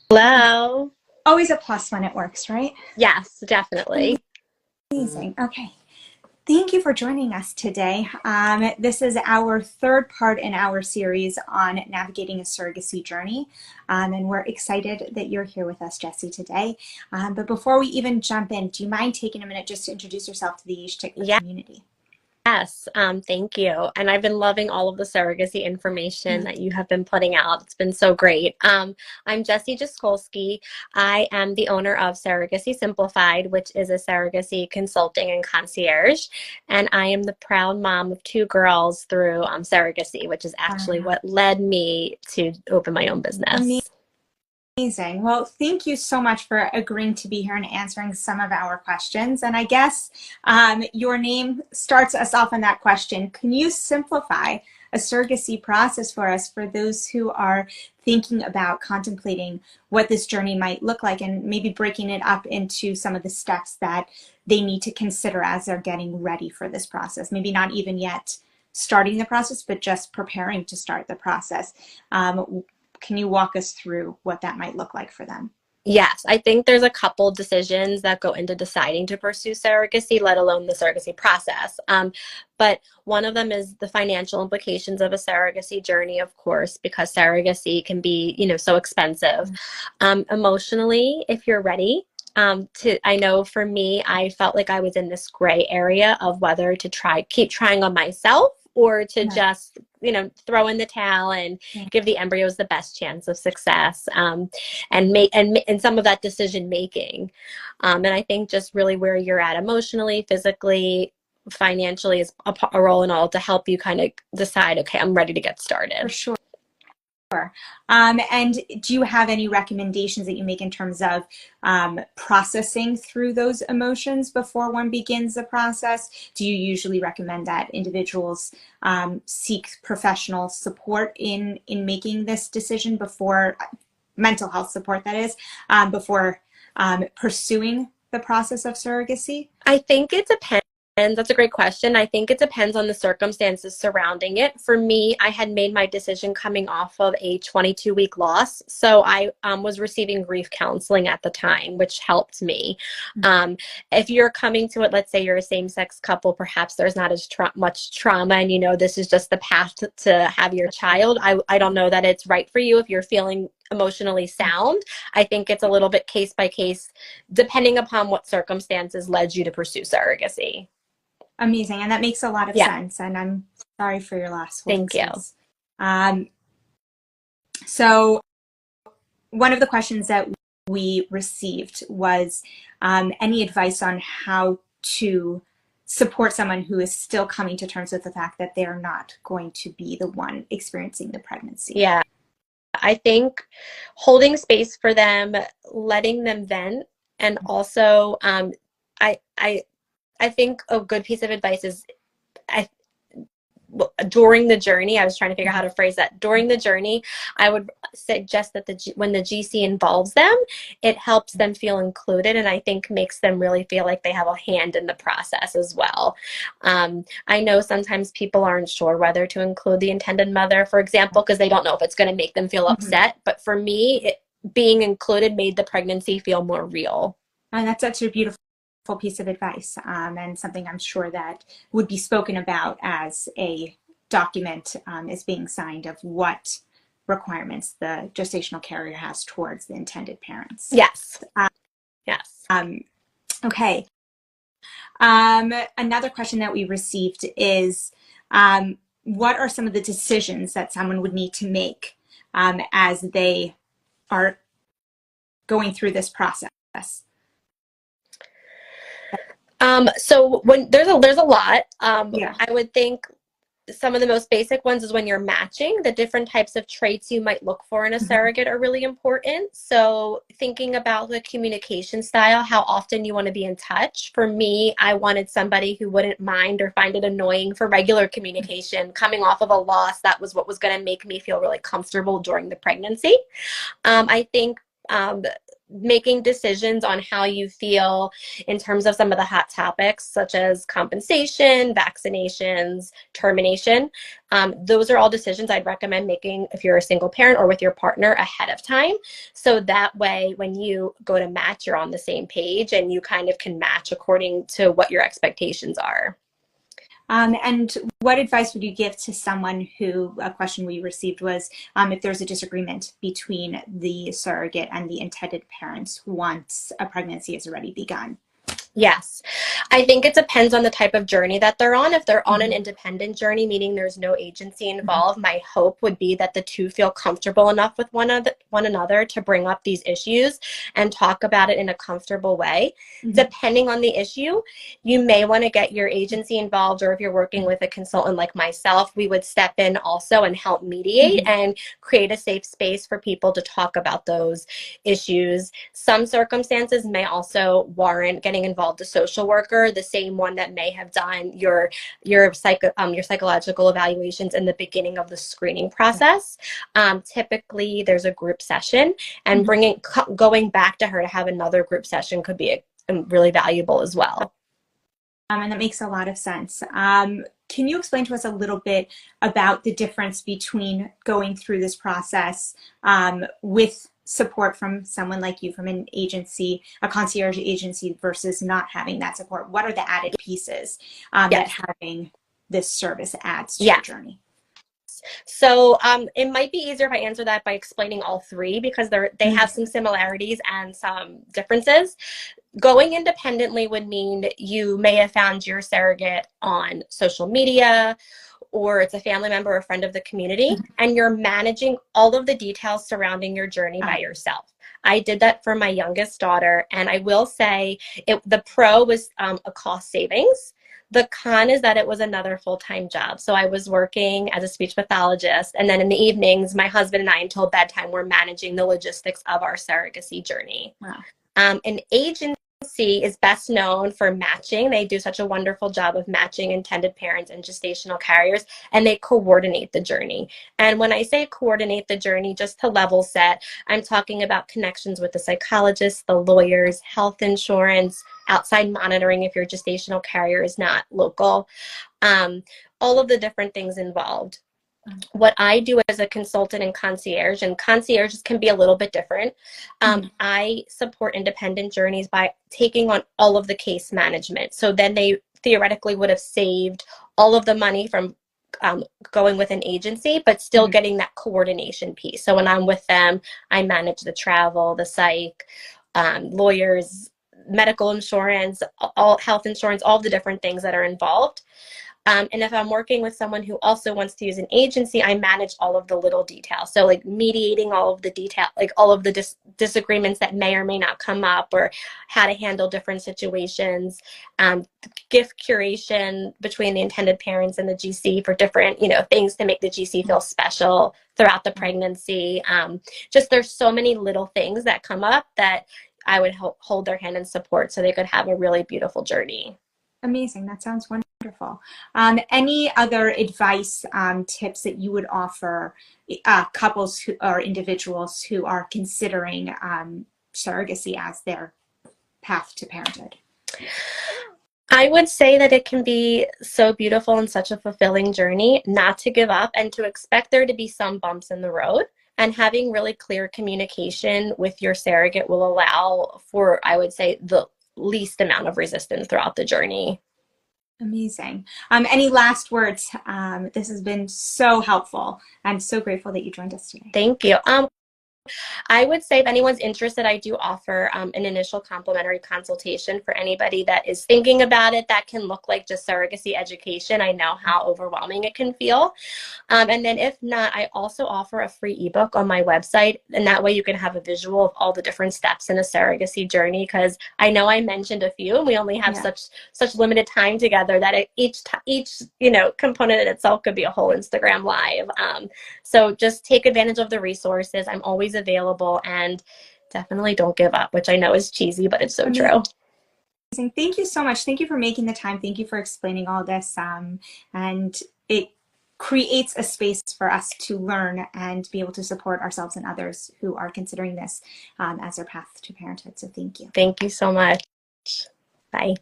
Hello. Always a plus when it works, right? Yes, definitely. Amazing. Okay. Thank you for joining us today. This is our third part in our series on navigating a surrogacy journey. And we're excited that you're here with us, Jessie, today. But before we even jump in, do you mind taking a minute just to introduce yourself to the Yesh Tikva Yeah. community? Yes, thank you. And I've been loving all of the surrogacy information that you have been putting out. It's been so great. I'm Jessie Jaskulsky. I am the owner of Surrogacy Simplified, which is a surrogacy consulting and concierge. And I am the proud mom of two girls through surrogacy, which is actually what led me to open my own business. Amazing. Well, thank you so much for agreeing to be here and answering some of our questions. And I guess your name starts us off on that question. Can you simplify a surrogacy process for us for those who are thinking about contemplating what this journey might look like and maybe breaking it up into some of the steps that they need to consider as they're getting ready for this process? Maybe not even yet starting the process, but just preparing to start the process. Can you walk us through what that might look like for them? Yes, I think there's a couple decisions that go into deciding to pursue surrogacy, let alone the surrogacy process. But one of them is the financial implications of a surrogacy journey, of course, because surrogacy can be, so expensive. Emotionally, if you're ready, I know for me, I felt like I was in this gray area of whether to keep trying on myself or to just, throw in the towel and give the embryos the best chance of success, and some of that decision making. And I think just really where you're at emotionally, physically, financially is a role in all to help you kind of decide, okay, I'm ready to get started. For sure. And do you have any recommendations that you make in terms of processing through those emotions before one begins the process? Do you usually recommend that individuals seek professional support in making this decision before, mental health support that is, before pursuing the process of surrogacy? I think it depends. And that's a great question. I think it depends on the circumstances surrounding it. For me, I had made my decision coming off of a 22-week loss. So I was receiving grief counseling at the time, which helped me. If you're coming to it, let's say you're a same-sex couple, perhaps there's not as much trauma and this is just the path to have your child. I don't know that it's right for you if you're feeling emotionally sound. I think it's a little bit case by case, depending upon what circumstances led you to pursue surrogacy. Amazing. And that makes a lot of sense. And I'm sorry for your loss. Thank you. So one of the questions that we received was any advice on how to support someone who is still coming to terms with the fact that they're not going to be the one experiencing the pregnancy. Yeah. I think holding space for them, letting them vent, and also I think a good piece of advice is during the journey, I was trying to figure out how to phrase that. During the journey, I would suggest that when the GC involves them, it helps them feel included, and I think makes them really feel like they have a hand in the process as well. I know sometimes people aren't sure whether to include the intended mother, for example, because they don't know if it's going to make them feel upset. But for me, being included made the pregnancy feel more real. And that's such a beautiful piece of advice, and something I'm sure that would be spoken about as a document is being signed of what requirements the gestational carrier has towards the intended parents. Yes. Yes. Okay. Another question that we received is, what are some of the decisions that someone would need to make as they are going through this process? So when there's a lot, I would think some of the most basic ones is when you're matching, the different types of traits you might look for in a surrogate are really important. So thinking about the communication style, how often you want to be in touch. For me, I wanted somebody who wouldn't mind or find it annoying for regular communication. Coming off of a loss, that was what was going to make me feel really comfortable during the pregnancy. I think making decisions on how you feel in terms of some of the hot topics, such as compensation, vaccinations, termination. Those are all decisions I'd recommend making if you're a single parent or with your partner ahead of time. So that way, when you go to match, you're on the same page and you kind of can match according to what your expectations are. And what advice would you give to someone who, a question we received was, if there's a disagreement between the surrogate and the intended parents once a pregnancy has already begun? Yes. I think it depends on the type of journey that they're on. If they're on an independent journey, meaning there's no agency involved, my hope would be that the two feel comfortable enough with one another to bring up these issues and talk about it in a comfortable way. Depending on the issue, you may want to get your agency involved, or if you're working with a consultant like myself, we would step in also and help mediate and create a safe space for people to talk about those issues. Some circumstances may also warrant getting involved a social worker, the same one that may have done your psychological evaluations in the beginning of the screening process. Typically, there's a group session, and going back to her to have another group session could be really valuable as well. And that makes a lot of sense. Can you explain to us a little bit about the difference between going through this process with support from someone like you, from an agency, a concierge agency, versus not having that support? What are the added pieces that having this service adds to your journey? So it might be easier if I answer that by explaining all three, because they have some similarities and some differences. Going independently would mean you may have found your surrogate on social media, or it's a family member or friend of the community, and you're managing all of the details surrounding your journey by yourself. I did that for my youngest daughter, and I will say the pro was a cost savings. The con is that it was another full-time job. So I was working as a speech pathologist, and then in the evenings, my husband and I, until bedtime, were managing the logistics of our surrogacy journey. Wow. An agency is best known for matching. They do such a wonderful job of matching intended parents and gestational carriers, and they coordinate the journey. And when I say coordinate the journey, just to level set, I'm talking about connections with the psychologists, the lawyers, health insurance, outside monitoring if your gestational carrier is not local, all of the different things involved. What I do as a consultant and concierges can be a little bit different. I support independent journeys by taking on all of the case management. So then they theoretically would have saved all of the money from going with an agency, but still getting that coordination piece. So when I'm with them, I manage the travel, the psych, lawyers, medical insurance, all health insurance, all the different things that are involved. And if I'm working with someone who also wants to use an agency, I manage all of the little details. So like mediating all of the detail, like all of the disagreements that may or may not come up, or how to handle different situations, gift curation between the intended parents and the GC for different, things to make the GC feel special throughout the pregnancy. Just there's so many little things that come up that I would hold their hand and support so they could have a really beautiful journey. Amazing. That sounds wonderful. Any other advice, tips that you would offer couples or individuals who are considering surrogacy as their path to parenthood? I would say that it can be so beautiful and such a fulfilling journey, not to give up and to expect there to be some bumps in the road. And having really clear communication with your surrogate will allow for, I would say, the least amount of resistance throughout the journey. Amazing. Any last words? This has been so helpful. I'm so grateful that you joined us today. Thank you. I would say if anyone's interested, I do offer an initial complimentary consultation for anybody that is thinking about it. That can look like just surrogacy education. I know how overwhelming it can feel. And then if not, I also offer a free ebook on my website. And that way you can have a visual of all the different steps in a surrogacy journey. Because I know I mentioned a few, and we only have such limited time together that each component in itself could be a whole Instagram live. So just take advantage of the resources. I'm always available, and definitely don't give up, which I know is cheesy, but it's so true. Thank you so much. Thank you for making the time. Thank you for explaining all this. And creates a space for us to learn and be able to support ourselves and others who are considering this as their path to parenthood. So thank you. Thank you so much. Bye.